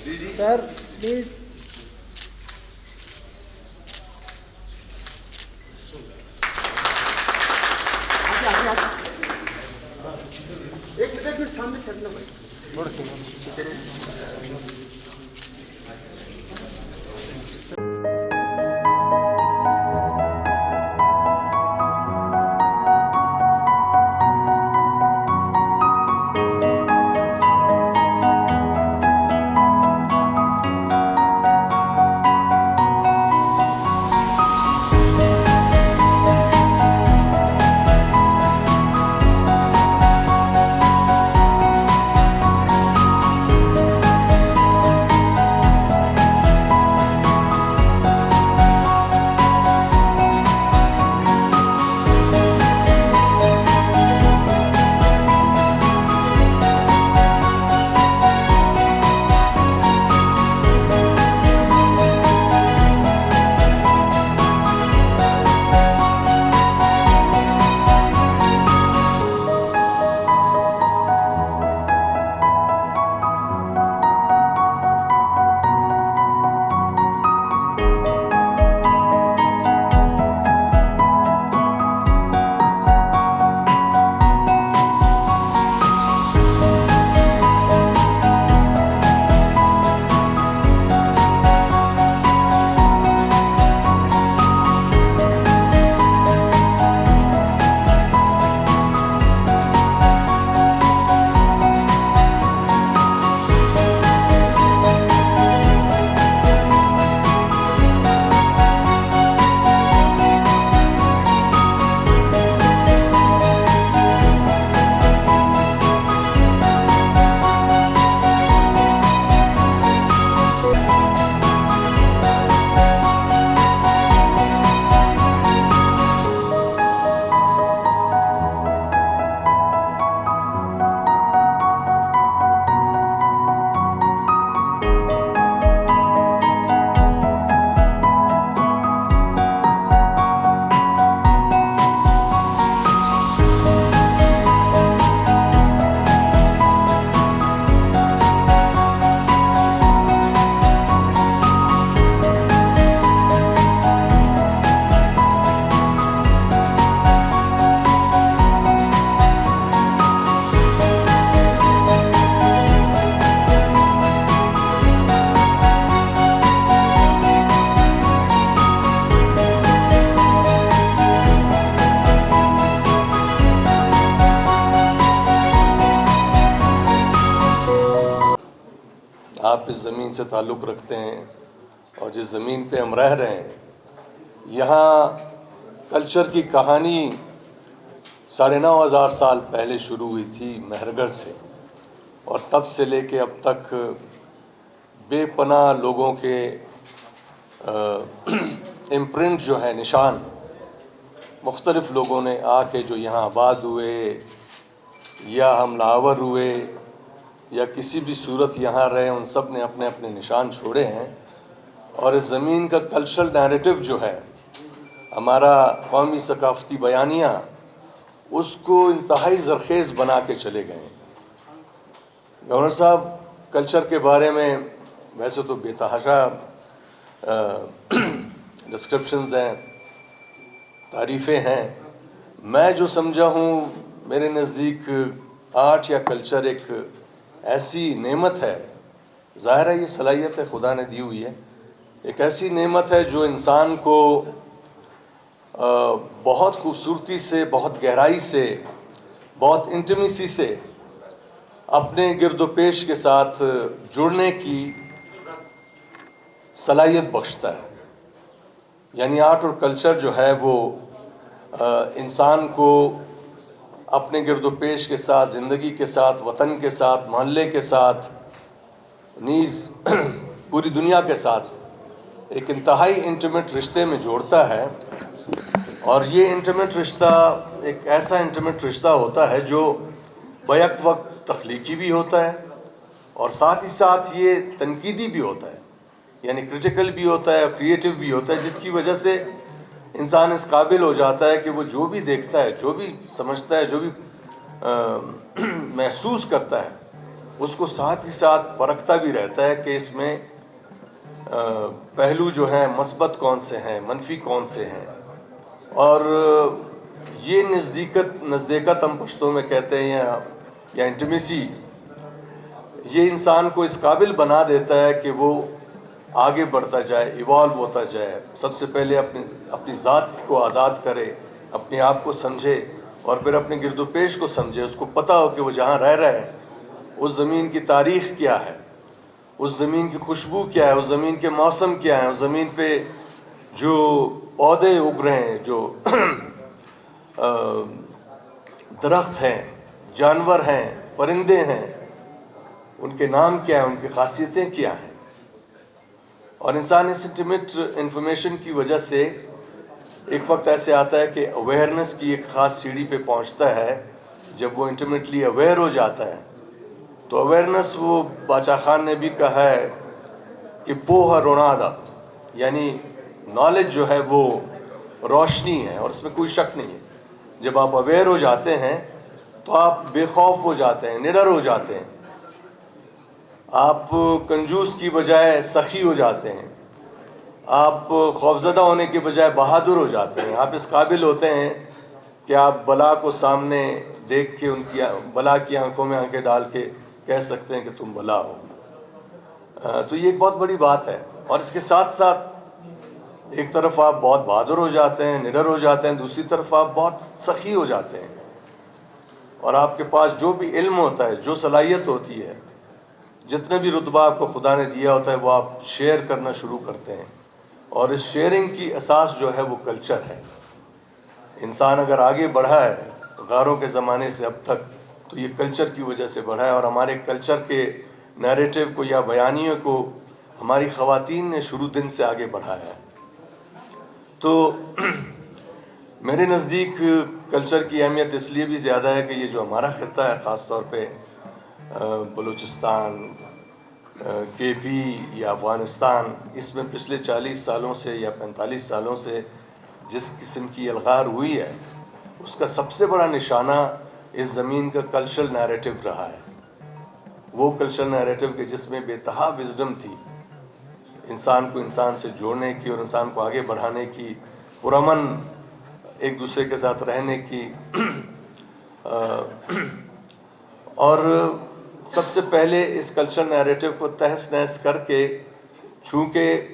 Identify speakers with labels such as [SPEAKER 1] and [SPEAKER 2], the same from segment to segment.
[SPEAKER 1] Sir please.
[SPEAKER 2] ایک minute سامنے سے ہٹنا بھائی.
[SPEAKER 3] آپ اس زمین سے تعلق رکھتے ہیں اور جس زمین پہ ہم رہ رہے ہیں، یہاں کلچر کی کہانی 9,500 سال پہلے شروع ہوئی تھی مہرگڑھ سے، اور تب سے لے کے اب تک بے پناہ لوگوں کے امپرنٹ جو ہے، نشان، مختلف لوگوں نے آ کے جو یہاں آباد ہوئے یا حملہ آور ہوئے یا کسی بھی صورت یہاں رہے، ان سب نے اپنے اپنے نشان چھوڑے ہیں. اور اس زمین کا کلچرل نیریٹو جو ہے، ہمارا قومی ثقافتی بیانیہ، اس کو انتہائی زرخیز بنا کے چلے گئے ہیں. گورنر صاحب، کلچر کے بارے میں ویسے تو بے تحاشا ڈسکرپشنز ہیں، تعریفیں ہیں. میں جو سمجھا ہوں، میرے نزدیک آرٹ یا کلچر ایک ایسی نعمت ہے، ظاہر ہے یہ صلاحیت ہے خدا نے دی ہوئی ہے، ایک ایسی نعمت ہے جو انسان کو بہت خوبصورتی سے، بہت گہرائی سے، بہت انٹیمیسی سے اپنے گرد و پیش کے ساتھ جڑنے کی صلاحیت بخشتا ہے. یعنی آرٹ اور کلچر جو ہے وہ انسان کو اپنے گرد و پیش کے ساتھ، زندگی کے ساتھ، وطن کے ساتھ، محلے کے ساتھ، نیز پوری دنیا کے ساتھ ایک انتہائی انٹیمیٹ رشتے میں جوڑتا ہے. اور یہ انٹیمیٹ رشتہ ایک ایسا انٹیمیٹ رشتہ ہوتا ہے جو بیک وقت تخلیقی بھی ہوتا ہے اور ساتھ ہی ساتھ یہ تنقیدی بھی ہوتا ہے، یعنی کریٹیکل بھی ہوتا ہے اور کریٹیو بھی ہوتا ہے، جس کی وجہ سے انسان اس قابل ہو جاتا ہے کہ وہ جو بھی دیکھتا ہے، جو بھی سمجھتا ہے، جو بھی محسوس کرتا ہے، اس کو ساتھ ہی ساتھ پرکھتا بھی رہتا ہے کہ اس میں پہلو جو ہیں مثبت کون سے ہیں، منفی کون سے ہیں. اور یہ نزدیکت ہم پشتوں میں کہتے ہیں یا انٹیمیسی، یہ انسان کو اس قابل بنا دیتا ہے کہ وہ آگے بڑھتا جائے، ایوالو ہوتا جائے. سب سے پہلے اپنی ذات کو آزاد کرے، اپنے آپ کو سمجھے، اور پھر اپنے گرد و پیش کو سمجھے. اس کو پتہ ہو کہ وہ جہاں رہ رہا ہے اس زمین کی تاریخ کیا ہے، اس زمین کی خوشبو کیا ہے، اس زمین کے موسم کیا ہے، اس زمین پہ جو پودے اگ رہے ہیں، جو درخت ہیں، جانور ہیں، پرندے ہیں، ان کے نام کیا ہیں، ان کی خاصیتیں کیا ہیں. اور انسان اس انٹیمیٹ انفارمیشن کی وجہ سے ایک وقت ایسے آتا ہے کہ اویئرنس کی ایک خاص سیڑھی پہ پہنچتا ہے. جب وہ انٹیمیٹلی اویئر ہو جاتا ہے تو اویئرنس، وہ باچا خان نے بھی کہا ہے کہ پوہا رونادا، یعنی نالج جو ہے وہ روشنی ہے، اور اس میں کوئی شک نہیں ہے. جب آپ اویئر ہو جاتے ہیں تو آپ بے خوف ہو جاتے ہیں، نڈر ہو جاتے ہیں، آپ کنجوس کی بجائے سخی ہو جاتے ہیں، آپ خوفزدہ ہونے کے بجائے بہادر ہو جاتے ہیں. آپ اس قابل ہوتے ہیں کہ آپ بلا کو سامنے دیکھ کے ان کی بلا کی آنکھوں میں آنکھیں ڈال کے کہہ سکتے ہیں کہ تم بلا ہو. تو یہ ایک بہت بڑی بات ہے. اور اس کے ساتھ ساتھ ایک طرف آپ بہت بہادر ہو جاتے ہیں، نڈر ہو جاتے ہیں، دوسری طرف آپ بہت سخی ہو جاتے ہیں، اور آپ کے پاس جو بھی علم ہوتا ہے، جو صلاحیت ہوتی ہے، جتنے بھی رتبہ آپ کو خدا نے دیا ہوتا ہے، وہ آپ شیئر کرنا شروع کرتے ہیں. اور اس شیئرنگ کی اساس جو ہے وہ کلچر ہے. انسان اگر آگے بڑھا ہے غاروں کے زمانے سے اب تک تو یہ کلچر کی وجہ سے بڑھا ہے. اور ہمارے کلچر کے نیریٹو کو یا بیانیے کو ہماری خواتین نے شروع دن سے آگے بڑھایا ہے. تو میرے نزدیک کلچر کی اہمیت اس لیے بھی زیادہ ہے کہ یہ جو ہمارا خطہ ہے، خاص طور پہ بلوچستان، کے پی یا افغانستان، اس میں پچھلے 40 سالوں سے یا 45 سالوں سے جس قسم کی الغار ہوئی ہے، اس کا سب سے بڑا نشانہ اس زمین کا کلچرل نیریٹو رہا ہے. وہ کلچرل نیریٹو کہ جس میں بے تہا وزڈم تھی، انسان کو انسان سے جوڑنے کی اور انسان کو آگے بڑھانے کی، پرامن ایک دوسرے کے ساتھ رہنے کی. اور سب سے پہلے اس کلچر نیریٹو کو تہس نہس کر کے، چونکہ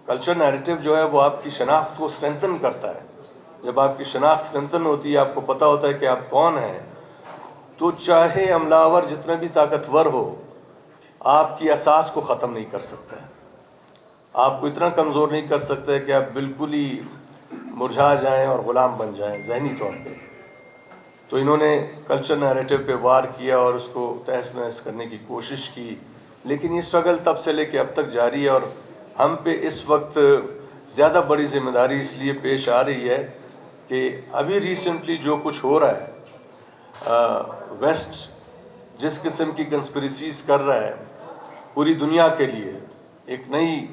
[SPEAKER 3] کلچر نیریٹو جو ہے وہ آپ کی شناخت کو اسٹرینتھن کرتا ہے. جب آپ کی شناخت اسٹرینتھن ہوتی ہے، آپ کو پتہ ہوتا ہے کہ آپ کون ہیں، تو چاہے حملہ آور جتنا بھی طاقتور ہو، آپ کی اساس کو ختم نہیں کر سکتا ہے. آپ کو اتنا کمزور نہیں کر سکتا ہے کہ آپ بالکل ہی مرجھا جائیں اور غلام بن جائیں ذہنی طور پہ. تو انہوں نے کلچر نیریٹو پہ وار کیا اور اس کو تہس نہس کرنے کی کوشش کی. لیکن یہ اسٹرگل تب سے لے کے اب تک جاری ہے، اور ہم پہ اس وقت زیادہ بڑی ذمہ داری اس لیے پیش آ رہی ہے کہ ابھی ریسنٹلی جو کچھ ہو رہا ہے، ویسٹ جس قسم کی کنسپریسیز کر رہا ہے پوری دنیا کے لیے، ایک نئی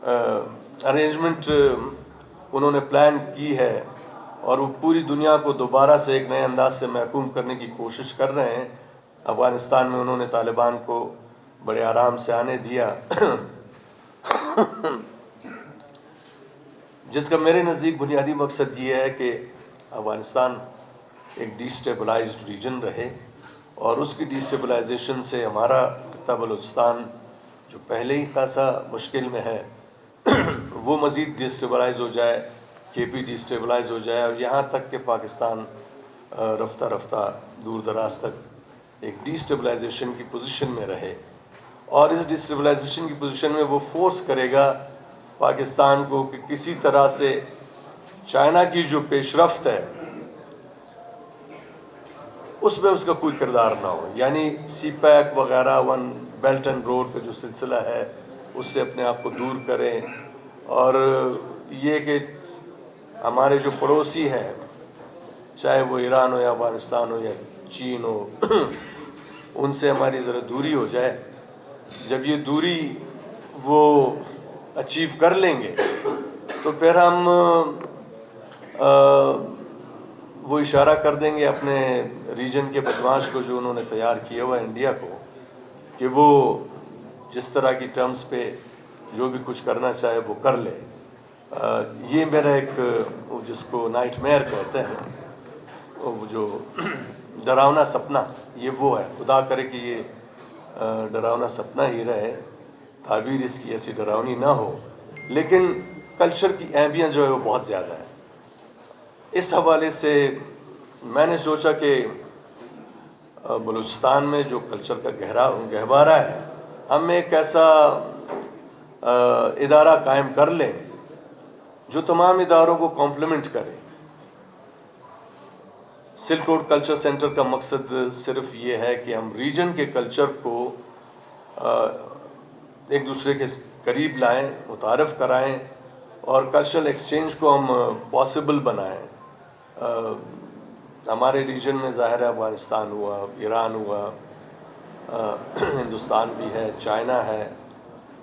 [SPEAKER 3] ارینجمنٹ انہوں نے پلان کی ہے، اور وہ پوری دنیا کو دوبارہ سے ایک نئے انداز سے محکوم کرنے کی کوشش کر رہے ہیں. افغانستان میں انہوں نے طالبان کو بڑے آرام سے آنے دیا، جس کا میرے نزدیک بنیادی مقصد یہ ہے کہ افغانستان ایک ڈی اسٹیبلائزڈ ریجن رہے، اور اس کی ڈی اسٹیبلائزیشن سے ہمارا خطہ بلوچستان جو پہلے ہی خاصا مشکل میں ہے وہ مزید ڈی اسٹیبلائز ہو جائے، کے پی ڈی اسٹیبلائز ہو جائے، اور یہاں تک کہ پاکستان رفتہ رفتہ دور دراز تک ایک ڈی اسٹیبلائزیشن کی پوزیشن میں رہے. اور اس ڈی اسٹیبلائزیشن کی پوزیشن میں وہ فورس کرے گا پاکستان کو کہ کسی طرح سے چائنا کی جو پیش رفت ہے اس میں اس کا کوئی کردار نہ ہو. یعنی سی پیک وغیرہ، ون بیلٹ اینڈ روڈ کا جو سلسلہ ہے اس سے اپنے آپ کو دور کریں. اور یہ کہ ہمارے جو پڑوسی ہیں، چاہے وہ ایران ہو یا افغانستان ہو یا چین ہو، ان سے ہماری ذرا دوری ہو جائے. جب یہ دوری وہ اچیو کر لیں گے تو پھر ہم وہ اشارہ کر دیں گے اپنے ریجن کے بدماش کو جو انہوں نے تیار کیا ہوا ہے انڈیا کو، کہ وہ جس طرح کی ٹرمز پہ جو بھی کچھ کرنا چاہے وہ کر لے. یہ میرا ایک جس کو نائٹ میئر کہتے ہیں, وہ جو ڈراؤنا سپنا, یہ وہ ہے. خدا کرے کہ یہ ڈراؤنا سپنا ہی رہے, تعبیر اس کی ایسی ڈراؤنی نہ ہو, لیکن کلچر کی اہمیت جو ہے وہ بہت زیادہ ہے. اس حوالے سے میں نے سوچا کہ بلوچستان میں جو کلچر کا گہوارہ ہے, ہم ایک ایسا ادارہ قائم کر لیں جو تمام اداروں کو کمپلیمنٹ کرے. سلک روڈ کلچر سینٹر کا مقصد صرف یہ ہے کہ ہم ریجن کے کلچر کو ایک دوسرے کے قریب لائیں, متعارف کرائیں, اور کلچرل ایکسچینج کو ہم پاسبل بنائیں. ہمارے ریجن میں ظاہر ہے افغانستان ہوا, ایران ہوا, ہندوستان بھی ہے, چائنا ہے,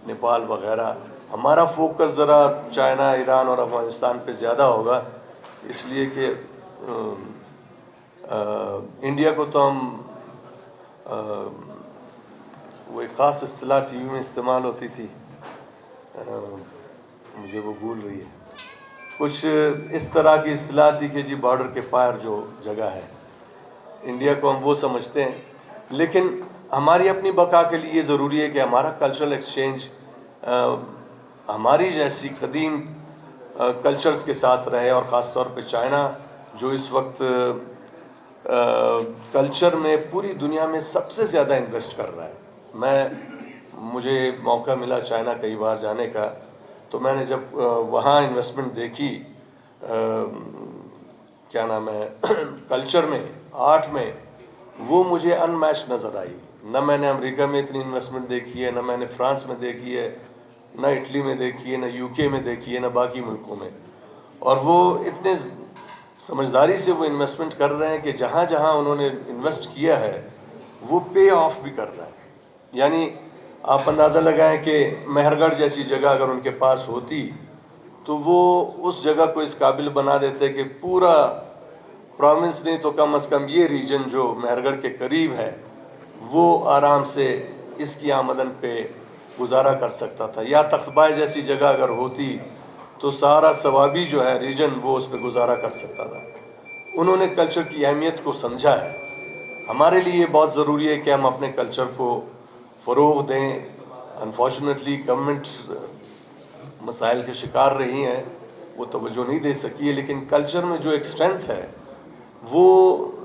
[SPEAKER 3] نیپال وغیرہ. ہمارا فوکس ذرا چائنا, ایران اور افغانستان پہ زیادہ ہوگا, اس لیے کہ انڈیا کو تو ہم وہ ایک خاص اصطلاح ٹی وی میں استعمال ہوتی تھی, مجھے وہ بھول رہی ہے, کچھ اس طرح کی اصطلاح تھی کہ جی بارڈر کے پار جو جگہ ہے, انڈیا کو ہم وہ سمجھتے ہیں. لیکن ہماری اپنی بقا کے لیے یہ ضروری ہے کہ ہمارا کلچرل ایکسچینج ہماری جیسی قدیم کلچرز کے ساتھ رہے, اور خاص طور پہ چائنا جو اس وقت کلچر میں پوری دنیا میں سب سے زیادہ انویسٹ کر رہا ہے. مجھے موقع ملا چائنا کئی بار جانے کا, تو میں نے جب وہاں انویسٹمنٹ دیکھی, کیا نام ہے, کلچر میں, آرٹ میں, وہ مجھے ان میچ نظر آئی. نہ میں نے امریکہ میں اتنی انویسٹمنٹ دیکھی ہے, نہ میں نے فرانس میں دیکھی ہے, نہ اٹلی میں دیکھی ہے, نہ یو کے میں دیکھی ہے, نہ باقی ملکوں میں. اور وہ اتنے سمجھداری سے وہ انویسٹمنٹ کر رہے ہیں کہ جہاں جہاں انہوں نے انویسٹ کیا ہے وہ پے آف بھی کر رہا ہے. یعنی آپ اندازہ لگائیں کہ مہر گڑھ جیسی جگہ اگر ان کے پاس ہوتی تو وہ اس جگہ کو اس قابل بنا دیتے کہ پورا پروونس نہیں تو کم از کم یہ ریجن جو مہر گڑھ کے قریب ہے وہ آرام سے اس کی آمدن پہ گزارا کر سکتا تھا. یا تختبائے جیسی جگہ اگر ہوتی تو سارا ثوابی جو ہے ریجن وہ اس پہ گزارا کر سکتا تھا. انہوں نے کلچر کی اہمیت کو سمجھا ہے. ہمارے لیے یہ بہت ضروری ہے کہ ہم اپنے کلچر کو فروغ دیں. انفارچونیٹلی گورنمنٹ مسائل کے شکار رہی ہیں, وہ توجہ نہیں دے سکی ہے, لیکن کلچر میں جو ایک اسٹرینتھ ہے وہ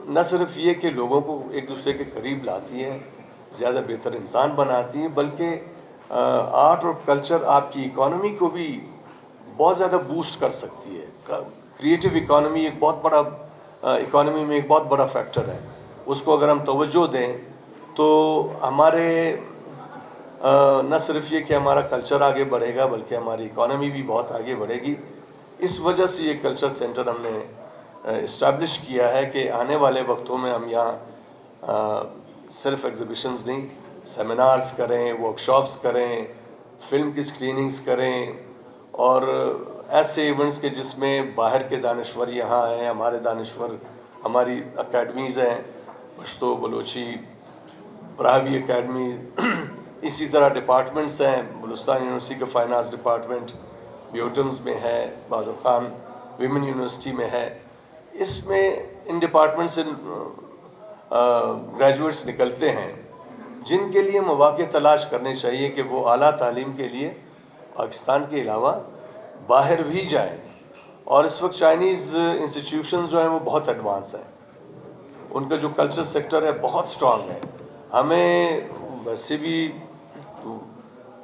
[SPEAKER 3] نہ صرف یہ کہ لوگوں کو ایک دوسرے کے قریب لاتی ہے, زیادہ بہتر انسان بناتی ہے, بلکہ آرٹ اور کلچر آپ کی اکانومی کو بھی بہت زیادہ بوسٹ کر سکتی ہے. کریٹیو اکانومی ایک بہت بڑا اکانومی میں ایک بہت بڑا فیکٹر ہے. اس کو اگر ہم توجہ دیں تو ہمارے نہ صرف یہ کہ ہمارا کلچر آگے بڑھے گا بلکہ ہماری اکانومی بھی بہت آگے بڑھے گی. اس وجہ سے یہ کلچر سینٹر ہم نے اسٹیبلش کیا ہے کہ آنے والے وقتوں میں ہم یہاں صرف ایگزیبیشنز نہیں, سیمینارز کریں, ورکشاپس کریں, فلم کی اسکریننگز کریں, اور ایسے ایونٹس کے جس میں باہر کے دانشور یہاں آئیں. ہمارے دانشور, ہماری اکیڈمیز ہیں, پشتو, بلوچی, براہوی اکیڈمی, اسی طرح ڈپارٹمنٹس ہیں. بلوچستان یونیورسٹی کا فائن آرٹس ڈپارٹمنٹ بیوٹمز میں ہے, بہادر خان ویمن یونیورسٹی میں ہے. اس میں ان ڈپارٹمنٹ سے گریجویٹس نکلتے ہیں جن کے لیے مواقع تلاش کرنے چاہیے کہ وہ اعلیٰ تعلیم کے لیے پاکستان کے علاوہ باہر بھی جائیں. اور اس وقت چائنیز انسٹیٹیوشنز جو ہیں وہ بہت ایڈوانس ہیں, ان کا جو کلچر سیکٹر ہے بہت اسٹرانگ ہے. ہمیں ویسے بھی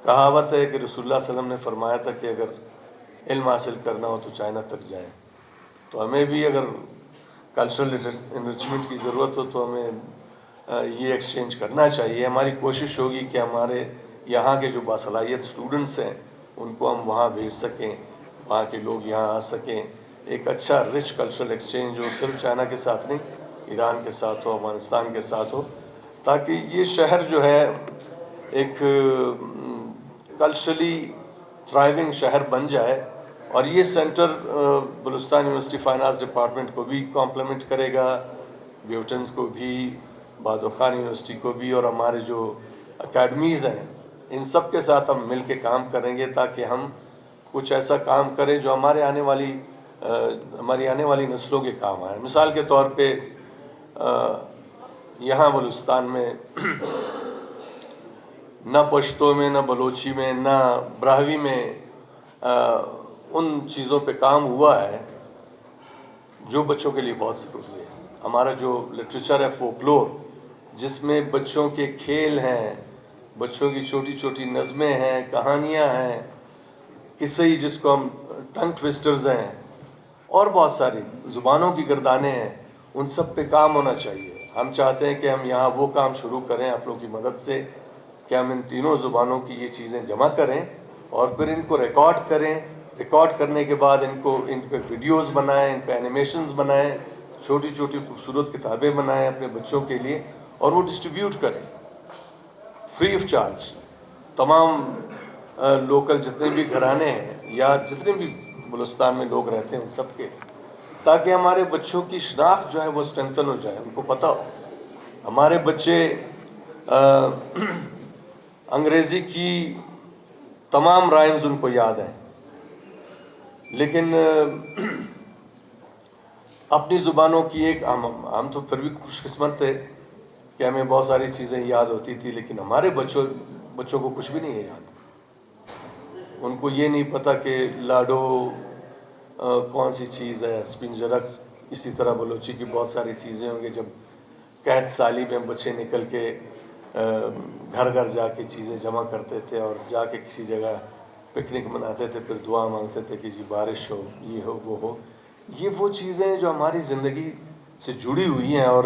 [SPEAKER 3] کہاوت ہے کہ رسول اللہ صلی اللہ علیہ وسلم نے فرمایا تھا کہ اگر علم حاصل کرنا ہو تو چائنا تک جائیں. تو ہمیں بھی اگر کلچرل انرچمنٹ کی ضرورت ہو تو ہمیں یہ ایکسچینج کرنا چاہیے. ہماری کوشش ہوگی کہ ہمارے یہاں کے جو باصلاحیت اسٹوڈنٹس ہیں ان کو ہم وہاں بھیج سکیں, وہاں کے لوگ یہاں آ سکیں. ایک اچھا رچ کلچرل ایکسچینج جو صرف چائنا کے ساتھ نہیں, ایران کے ساتھ ہو, افغانستان کے ساتھ ہو, تاکہ یہ شہر جو ہے ایک کلچرلی تھرائیونگ شہر بن جائے. اور یہ centre Balochistan university fine arts department کو بھی کمپلیمنٹ کرے گا, بیوٹنز کو بھی, بہادر خان یونیورسٹی کو بھی, اور ہمارے جو اکیڈمیز ہیں، ان سب کے ساتھ ہم مل کے کام کریں گے تاکہ ہم کچھ ایسا کام کریں جو ہماری آنے والی نسلوں کے کام آئے۔ مثال کے طور پہ یہاں بلوچستان میں نہ پشتو میں، نہ بلوچی میں، نہ براہوی میں ان چیزوں پہ کام ہوا ہے جو بچوں کے لیے بہت ضروری ہے۔ ہمارا جو لٹریچر ہے فولکلور، جس میں بچوں کے کھیل ہیں، بچوں کی چھوٹی چھوٹی نظمیں ہیں، کہانیاں ہیں، قصے جس کو ہم ٹنگ ٹویسٹرز ہیں، اور بہت ساری زبانوں کی گردانیں ہیں، ان سب پہ کام ہونا چاہیے۔ ہم چاہتے ہیں کہ ہم یہاں وہ کام شروع کریں آپ لوگوں کی مدد سے کہ ہم ان تینوں زبانوں کی یہ چیزیں جمع کریں اور پھر ان کو ریکارڈ کریں۔ ریکارڈ کرنے کے بعد ان پہ ویڈیوز بنائیں، ان پہ اینیمیشنز بنائیں، چھوٹی چھوٹی خوبصورت کتابیں بنائیں اپنے بچوں کے لیے، اور وہ ڈسٹریبیوٹ کریں فری آف چارج تمام لوکل جتنے بھی گھرانے ہیں یا جتنے بھی بلوچستان میں لوگ رہتے ہیں ان سب کے، تاکہ ہمارے بچوں کی شناخت جو ہے وہ اسٹرینتھن ہو جائے، ان کو پتہ ہو۔ ہمارے بچے انگریزی کی تمام رائمز ان کو یاد ہیں، لیکن اپنی زبانوں کی ہم تو پھر بھی خوش قسمت تھے کہ ہمیں بہت ساری چیزیں یاد ہوتی تھی، لیکن ہمارے بچوں کو کچھ بھی نہیں ہے یاد۔ ان کو یہ نہیں پتہ کہ لاڈو کون سی چیز ہے، سپنجرک، اسی طرح بلوچی کی بہت ساری چیزیں ہوں گی۔ جب قحط سالی میں بچے نکل کے گھر گھر جا کے چیزیں جمع کرتے تھے اور جا کے کسی جگہ پکنک مناتے تھے، پھر دعا مانگتے تھے کہ جی بارش ہو، یہ ہو، وہ ہو۔ یہ وہ چیزیں جو ہماری زندگی سے جڑی ہوئی ہیں، اور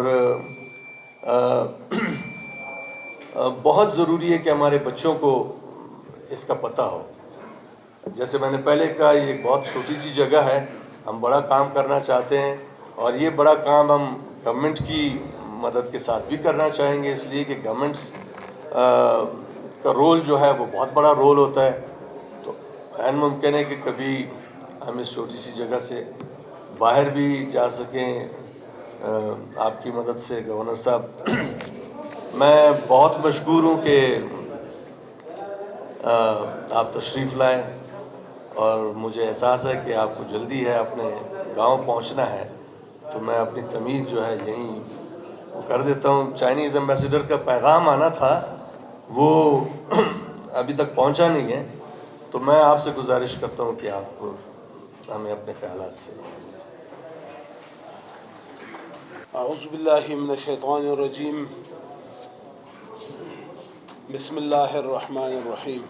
[SPEAKER 3] بہت ضروری ہے کہ ہمارے بچوں کو اس کا پتہ ہو۔ جیسے میں نے پہلے کہا، یہ ایک بہت چھوٹی سی جگہ ہے، ہم بڑا کام کرنا چاہتے ہیں، اور یہ بڑا کام ہم گورنمنٹ کی مدد کے ساتھ بھی کرنا چاہیں گے، اس لیے کہ گورنمنٹس کا رول جو ہے وہ بہت بڑا رول ہوتا ہے۔ تو عین ممکن ہے کہ کبھی ہم اس چھوٹی سی جگہ سے باہر بھی جا سکیں آپ کی مدد سے۔ گورنر صاحب، میں بہت مشکور ہوں کہ آپ تشریف لائیں، اور مجھے احساس ہے کہ آپ کو جلدی ہے، اپنے گاؤں پہنچنا ہے، تو میں اپنی تمید جو ہے یہیں کر دیتا ہوں۔ چائنیز ایمبیسیڈر کا پیغام آنا تھا، وہ ابھی تک پہنچا نہیں ہے، تو میں آپ سے گزارش کرتا ہوں کہ آپ کو ہمیں اپنے خیالات سے۔
[SPEAKER 1] اعوذ باللہ من الشیطان الرجیم، بسم اللہ الرحمن الرحیم۔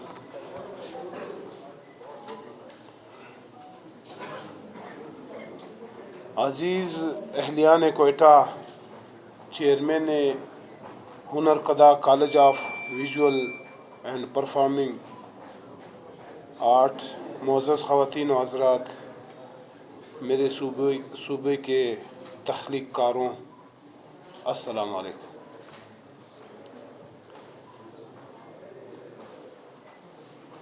[SPEAKER 1] عزیز اہلیان Quetta, chairman Hunarkada college of visual and performing art, معزز خواتین و حضرات، میرے صوبے کے تخلیق کاروں، السلام علیکم۔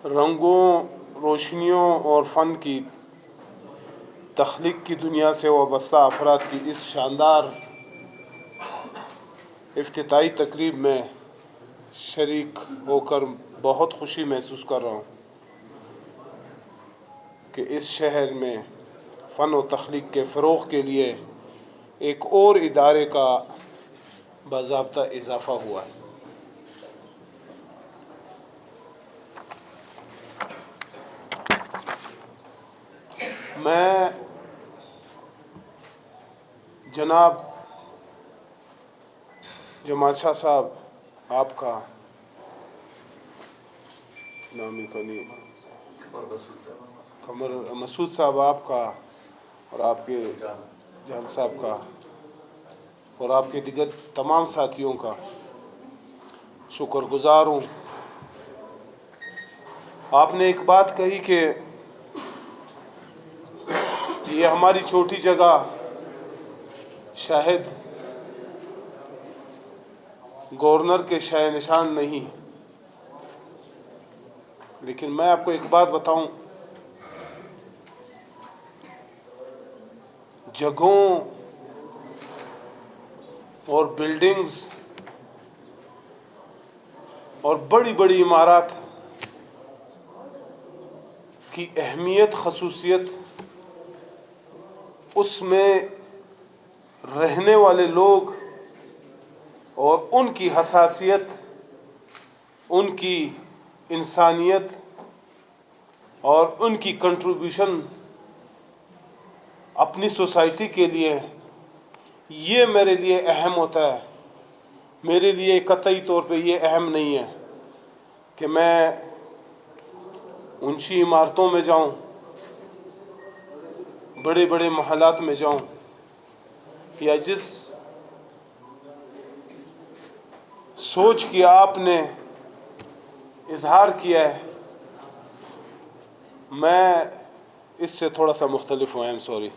[SPEAKER 1] رنگوں، روشنیوں اور فن کی تخلیق کی دنیا سے وابستہ افراد کی اس شاندار افتتاحی تقریب میں شریک ہو کر بہت خوشی محسوس کر رہا ہوں کہ اس شہر میں فن و تخلیق کے فروغ کے لیے ایک اور ادارے کا باضابطہ اضافہ ہوا ہے۔ میں جناب جمال شاہ صاحب آپ کا، نام کا نہیں، قمر مسعود صاحب آپ کا، اور آپ کے جان صاحب کا، اور آپ کے دیگر تمام ساتھیوں کا شکر گزار ہوں۔ آپ نے ایک بات کہی کہ یہ ہماری چھوٹی جگہ شاید گورنر کے شہ نشان نہیں، لیکن میں آپ کو ایک بات بتاؤں، جگہوں اور بلڈنگز اور بڑی بڑی عمارات کی اہمیت، خصوصیت اس میں رہنے والے لوگ اور ان کی حساسیت، ان کی انسانیت اور ان کی کنٹریبیوشن اپنی سوسائٹی کے لیے، یہ میرے لیے اہم ہوتا ہے۔ میرے لیے قطعی طور پہ یہ اہم نہیں ہے کہ میں اونچی عمارتوں میں جاؤں، بڑے بڑے محلات میں جاؤں، یا جس سوچ کی آپ نے اظہار کیا ہے میں اس سے تھوڑا سا مختلف ہوں۔ سوری،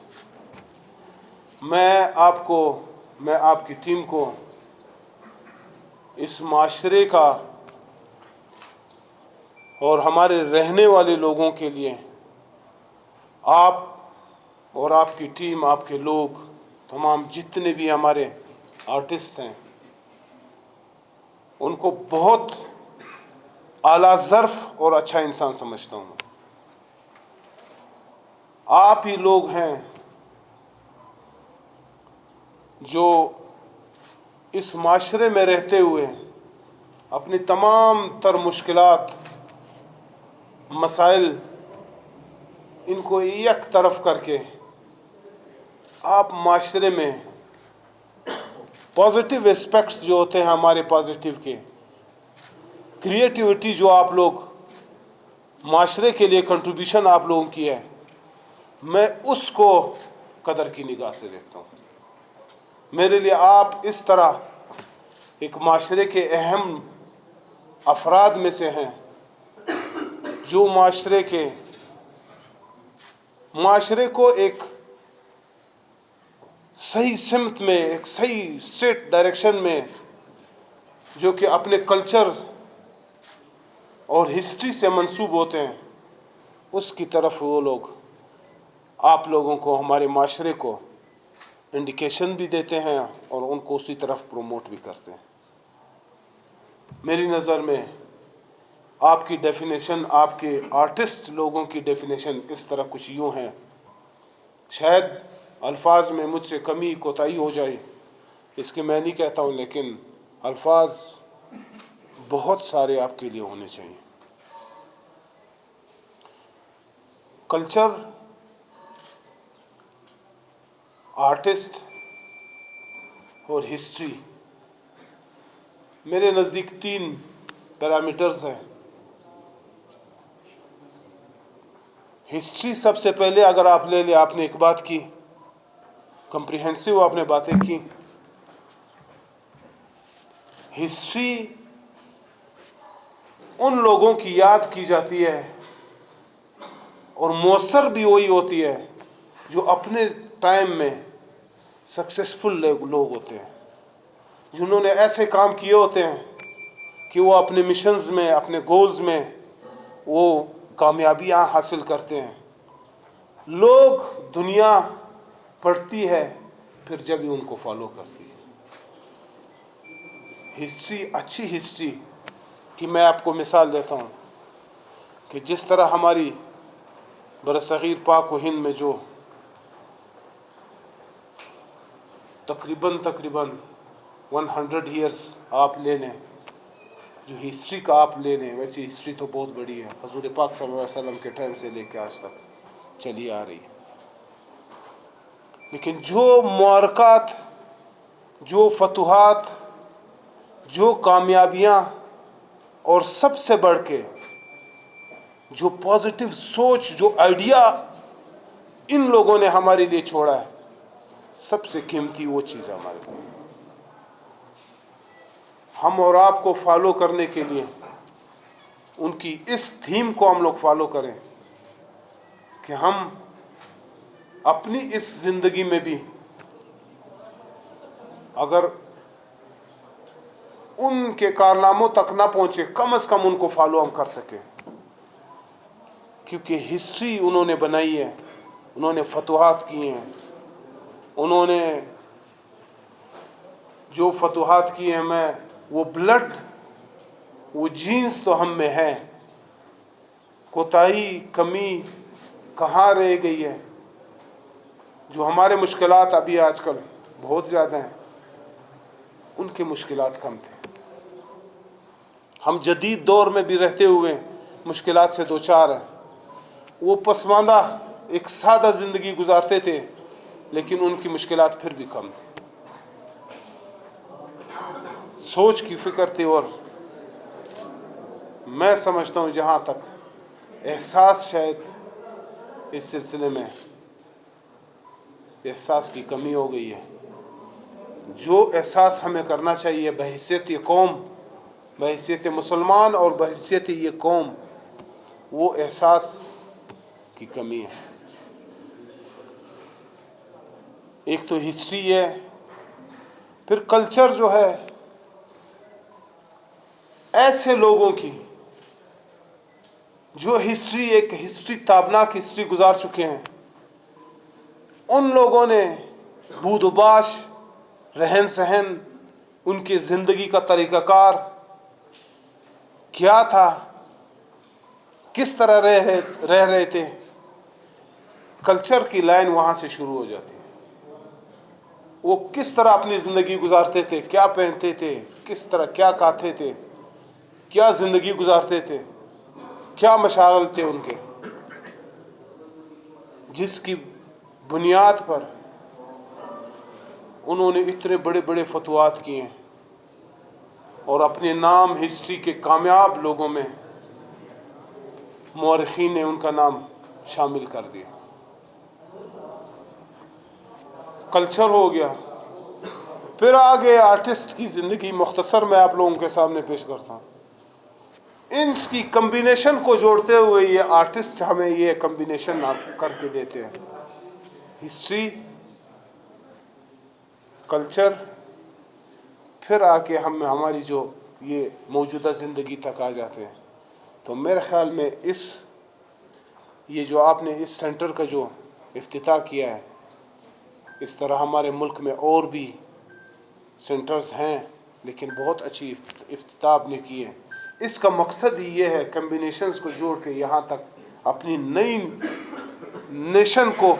[SPEAKER 1] میں آپ کی ٹیم کو اس معاشرے کا اور ہمارے رہنے والے لوگوں کے لیے، آپ اور آپ کی ٹیم، آپ کے لوگ، تمام جتنے بھی ہمارے آرٹسٹ ہیں، ان کو بہت اعلیٰ ظرف اور اچھا انسان سمجھتا ہوں۔ آپ ہی لوگ ہیں جو اس معاشرے میں رہتے ہوئے اپنی تمام تر مشکلات، مسائل، ان کو یک طرف کر کے آپ معاشرے میں پازیٹیو اسپیکٹس جو ہوتے ہیں ہمارے پازیٹیو کے، کریٹیوٹی جو آپ لوگ معاشرے کے لیے کنٹریبیوشن آپ لوگوں کی ہے، میں اس کو قدر کی نگاہ سے دیکھتا ہوں۔ میرے لیے آپ اس طرح ایک معاشرے کے اہم افراد میں سے ہیں جو معاشرے کو ایک صحیح سمت میں، ایک صحیح اسٹریٹ ڈائریکشن میں، جو کہ اپنے کلچر اور ہسٹری سے منسوب ہوتے ہیں، اس کی طرف وہ لوگ آپ لوگوں کو، ہمارے معاشرے کو انڈیکیشن بھی دیتے ہیں اور ان کو اسی طرف پروموٹ بھی کرتے ہیں۔ میری نظر میں آپ کی ڈیفینیشن، آپ کے آرٹسٹ لوگوں کی ڈیفینیشن اس طرح کچھ یوں ہیں، شاید الفاظ میں مجھ سے کمی کوتاہی ہو جائے، اس کے میں نہیں کہتا ہوں، لیکن الفاظ بہت سارے آپ کے لیے ہونے چاہیے۔ کلچر، آرٹسٹ اور ہسٹری میرے نزدیک 3 پیرامیٹرز ہیں۔ ہسٹری سب سے پہلے اگر آپ لے لیں، آپ نے ایک بات کی، کمپریہنسو آپ نے باتیں کی۔ ہسٹری ان لوگوں کی یاد کی جاتی ہے اور مؤثر بھی وہی ہوتی ہے جو اپنے ٹائم میں سکسیسفل لوگ ہوتے ہیں، جنہوں نے ایسے کام کیے ہوتے ہیں کہ وہ اپنے مشنز میں، اپنے گولز میں وہ کامیابیاں حاصل کرتے ہیں۔ لوگ، دنیا پڑھتی ہے پھر جب ہی ان کو فالو کرتی ہے۔ ہسٹری، اچھی ہسٹری کی میں آپ کو مثال دیتا ہوں کہ جس طرح ہماری برصغیر پاک و ہند میں جو تقریباً 100 ایئرس آپ لے لیں، جو ہسٹری کا آپ لے لیں، ویسی ہسٹری تو بہت بڑی ہے، حضور پاک صلی اللہ علیہ وسلم کے ٹائم سے لے کے آج تک چلی آ رہی ہے۔ لیکن جو معرکات، جو فتوحات، جو کامیابیاں اور سب سے بڑھ کے جو پازیٹیو سوچ، جو آئیڈیا ان لوگوں نے ہمارے لیے چھوڑا ہے، سب سے قیمتی وہ چیز ہے ہمارے کو۔ ہم اور آپ کو فالو کرنے کے لیے ان کی اس تھیم کو ہم لوگ فالو کریں کہ ہم اپنی اس زندگی میں بھی اگر ان کے کارناموں تک نہ پہنچے، کم از کم ان کو فالو ہم کر سکیں، کیونکہ ہسٹری انہوں نے بنائی ہے، انہوں نے فتوحات کی ہیں، انہوں نے جو فتوحات کی ہیں، میں وہ وہ جینس تو ہم میں ہے، کوتاہی کمی کہاں رہ گئی ہے؟ جو ہمارے مشکلات ابھی آج کل بہت زیادہ ہیں، ان کے مشکلات کم تھے. ہم جدید دور میں بھی رہتے ہوئے مشکلات سے دوچار ہیں. وہ پسماندہ ایک سادہ زندگی گزارتے تھے، لیکن ان کی مشکلات پھر بھی کم تھی. سوچ کی فکر تھی. اور میں سمجھتا ہوں جہاں تک احساس، شاید اس سلسلے میں احساس کی کمی ہو گئی ہے. جو احساس ہمیں کرنا چاہیے بحیثیت یہ قوم، بحیثیت مسلمان اور بحیثیت یہ قوم، وہ احساس کی کمی ہے. ایک تو ہسٹری ہے، پھر کلچر جو ہے ایسے لوگوں کی جو ایک ہسٹری تابناک ہسٹری گزار چکے ہیں. ان لوگوں نے بود و باش، رہن سہن، ان کی زندگی کا طریقہ کار کیا تھا، کس طرح رہ رہے تھے. کلچر کی لائن وہاں سے شروع ہو جاتی ہے. وہ کس طرح اپنی زندگی گزارتے تھے، کیا پہنتے تھے، کس طرح کیا کھاتے تھے، کیا زندگی گزارتے تھے، کیا مشاغل تھے ان کے، جس کی بنیاد پر انہوں نے اتنے بڑے بڑے فتوحات کیے ہیں اور اپنے نام ہسٹری کے کامیاب لوگوں میں مورخین نے ان کا نام شامل کر دیا. کلچر ہو گیا. پھر آگے آرٹسٹ کی زندگی مختصر میں آپ لوگوں کے سامنے پیش کرتا ہوں. ان کی کمبینیشن کو جوڑتے ہوئے یہ آرٹسٹ ہمیں یہ کمبینیشن کر کے دیتے ہیں. ہسٹری، کلچر، پھر آ کے ہماری جو یہ موجودہ زندگی تک آ جاتے ہیں. تو میرے خیال میں یہ جو آپ نے اس سینٹر کا جو افتتاح کیا ہے، اس طرح ہمارے ملک میں اور بھی سینٹرز ہیں، لیکن بہت اچھی افتتاح آپ نے کی ہے. اس کا مقصد ہی یہ ہے کمبینیشنز کو جوڑ کے یہاں تک اپنی نئی نیشن کو،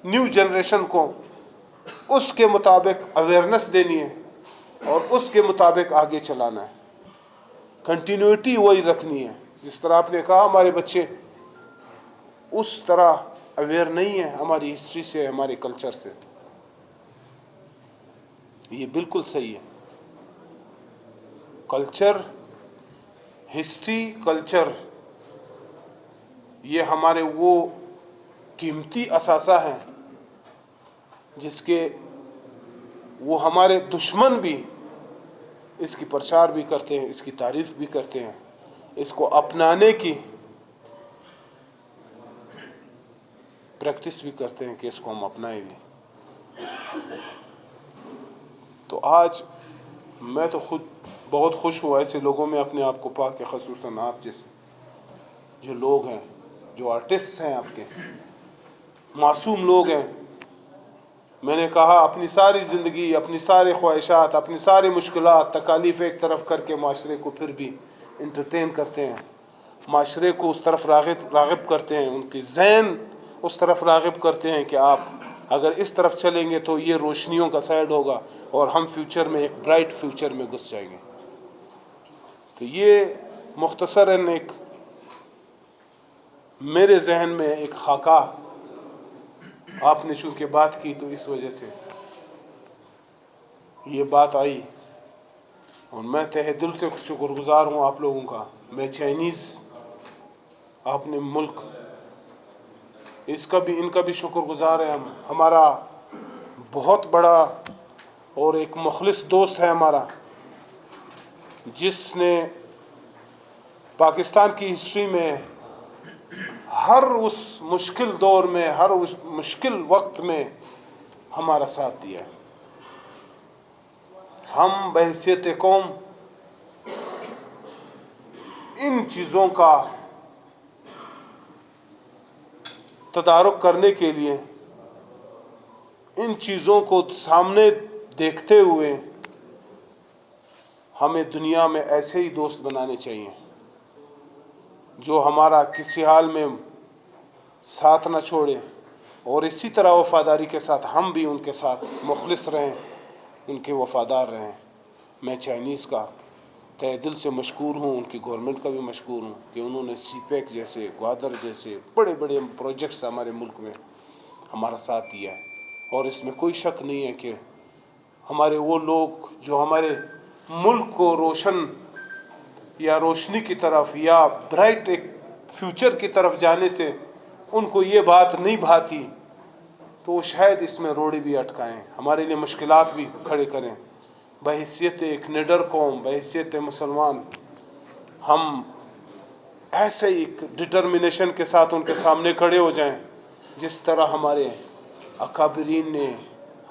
[SPEAKER 1] نیو جنریشن کو اس کے مطابق اویئرنیس دینی ہے اور اس کے مطابق آگے چلانا ہے. کنٹینیوٹی وہی رکھنی ہے. جس طرح آپ نے کہا ہمارے بچے اس طرح اویئر نہیں ہیں ہماری ہسٹری سے، ہمارے کلچر سے. یہ بالکل صحیح ہے. کلچر، ہسٹری، کلچر، یہ ہمارے وہ قیمتی اثاثہ ہیں جس کے وہ ہمارے دشمن بھی اس کی پرچار بھی کرتے ہیں، اس کی تعریف بھی کرتے ہیں، اس کو اپنانے کی پریکٹس بھی کرتے ہیں کہ اس کو ہم اپنائیں بھی. تو آج میں تو خود بہت خوش ہوا ایسے لوگوں میں اپنے آپ کو پا کے، خصوصاً آپ جیسے جو لوگ ہیں، جو آرٹسٹ ہیں، آپ کے معصوم لوگ ہیں. میں نے کہا اپنی ساری زندگی، اپنی ساری خواہشات، اپنی ساری مشکلات، تکالیف ایک طرف کر کے معاشرے کو پھر بھی انٹرٹین کرتے ہیں، معاشرے کو اس طرف راغب کرتے ہیں، ان کی ذہن اس طرف راغب کرتے ہیں کہ آپ اگر اس طرف چلیں گے تو یہ روشنیوں کا سائڈ ہوگا اور ہم فیوچر میں ایک برائٹ فیوچر میں گھس جائیں گے. تو یہ مختصراً ایک میرے ذہن میں ایک خاکہ، آپ نے چونکہ بات کی تو اس وجہ سے یہ بات آئی. اور میں تہہ دل سے شکر گزار ہوں آپ لوگوں کا. میں چائنیز آپ نے ملک ان کا بھی شکر گزار ہے. ہمارا بہت بڑا اور ایک مخلص دوست ہے ہمارا، جس نے پاکستان کی ہسٹری میں ہر اس مشکل دور میں، ہر اس مشکل وقت میں ہمارا ساتھ دیا ہے. ہم بحیثیت قوم ان چیزوں کا تدارک کرنے کے لیے، ان چیزوں کو سامنے دیکھتے ہوئے ہمیں دنیا میں ایسے ہی دوست بنانے چاہیے جو ہمارا کسی حال میں ساتھ نہ چھوڑے، اور اسی طرح وفاداری کے ساتھ ہم بھی ان کے ساتھ مخلص رہیں، ان کے وفادار رہیں۔ میں چائنیز کا تہ دل سے مشکور ہوں، ان کی گورنمنٹ کا بھی مشکور ہوں کہ انہوں نے سی پیک جیسے، گوادر جیسے بڑے بڑے پروجیکٹس ہمارے ملک میں ہمارا ساتھ دیا ہے۔ اور اس میں کوئی شک نہیں ہے کہ ہمارے وہ لوگ جو ہمارے ملک کو روشن یا روشنی کی طرف یا برائٹ ایک فیوچر کی طرف جانے سے ان کو یہ بات نہیں بھاتی، تو وہ شاید اس میں روڑی بھی اٹکائیں، ہمارے لیے مشکلات بھی کھڑے کریں۔ بحیثیت ایک نڈر قوم، بحیثیت مسلمان، ہم ایسے ایک ڈٹرمنیشن کے ساتھ ان کے سامنے کھڑے ہو جائیں جس طرح ہمارے اکابرین نے،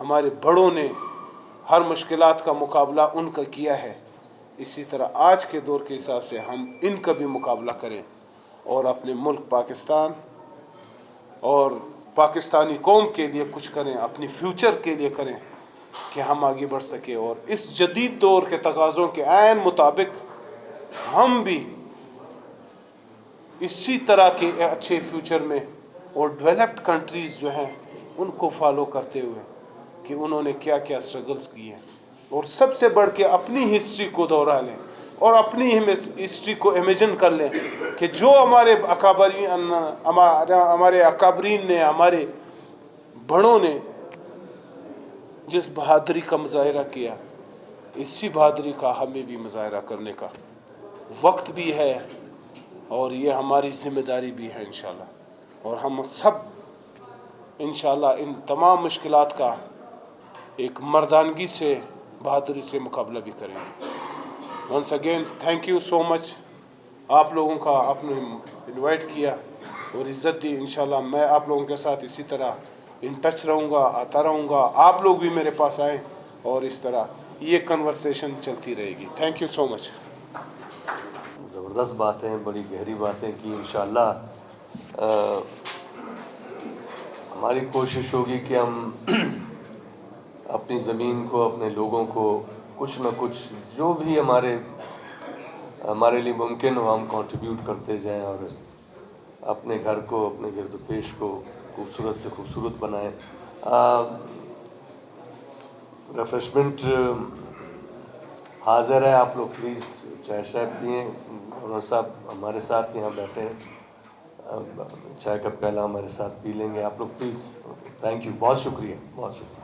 [SPEAKER 1] ہمارے بڑوں نے ہر مشکلات کا مقابلہ ان کا کیا ہے، اسی طرح آج کے دور کے حساب سے ہم ان کا بھی مقابلہ کریں اور اپنے ملک پاکستان اور پاکستانی قوم کے لیے کچھ کریں، اپنی فیوچر کے لیے کریں کہ ہم آگے بڑھ سکیں، اور اس جدید دور کے تقاضوں کے عین مطابق ہم بھی اسی طرح کے اچھے فیوچر میں، اور ڈیولپڈ کنٹریز جو ہیں ان کو فالو کرتے ہوئے کہ انہوں نے کیا کیا اسٹرگلز کیے ہیں، اور سب سے بڑھ کے اپنی ہسٹری کو دوہرا لیں اور اپنی ہسٹری کو امیجن کر لیں کہ جو ہمارے اکابرین نے، ہمارے بڑوں نے جس بہادری کا مظاہرہ کیا، اسی بہادری کا ہمیں بھی مظاہرہ کرنے کا وقت بھی ہے، اور یہ ہماری ذمہ داری بھی ہے انشاءاللہ، اور ہم سب انشاءاللہ ان تمام مشکلات کا ایک مردانگی سے، بہادری سے مقابلہ بھی کریں گے۔ Once again thank you so much, آپ لوگوں کا آپ نے انوائٹ کیا اور عزت دی۔ انشاءاللہ میں آپ لوگوں کے ساتھ اسی طرح ان ٹچ رہوں گا، آتا رہوں گا، آپ لوگ بھی میرے پاس آئیں، اور اس طرح یہ کنورسیشن چلتی رہے گی۔ تھینک یو سو مچ۔
[SPEAKER 3] زبردست باتیں، بڑی گہری باتیں کی۔ انشاءاللہ ہماری کوشش ہوگی کہ ہم اپنی زمین کو، اپنے لوگوں کو کچھ نہ کچھ جو بھی ہمارے لیے ممکن ہو ہم کنٹریبیوٹ کرتے جائیں، اور اپنے گھر کو، اپنے گرد و پیش کو خوبصورت سے خوبصورت بنائیں۔ ریفریشمنٹ حاضر ہے، آپ لوگ پلیز چائے شائے پئیں۔ عمر صاحب ہمارے ساتھ یہاں بیٹھے ہیں، چائے کا پیالہ ہمارے ساتھ پی لیں گے۔ آپ لوگ پلیز، تھینک یو، بہت شکریہ، بہت شکریہ۔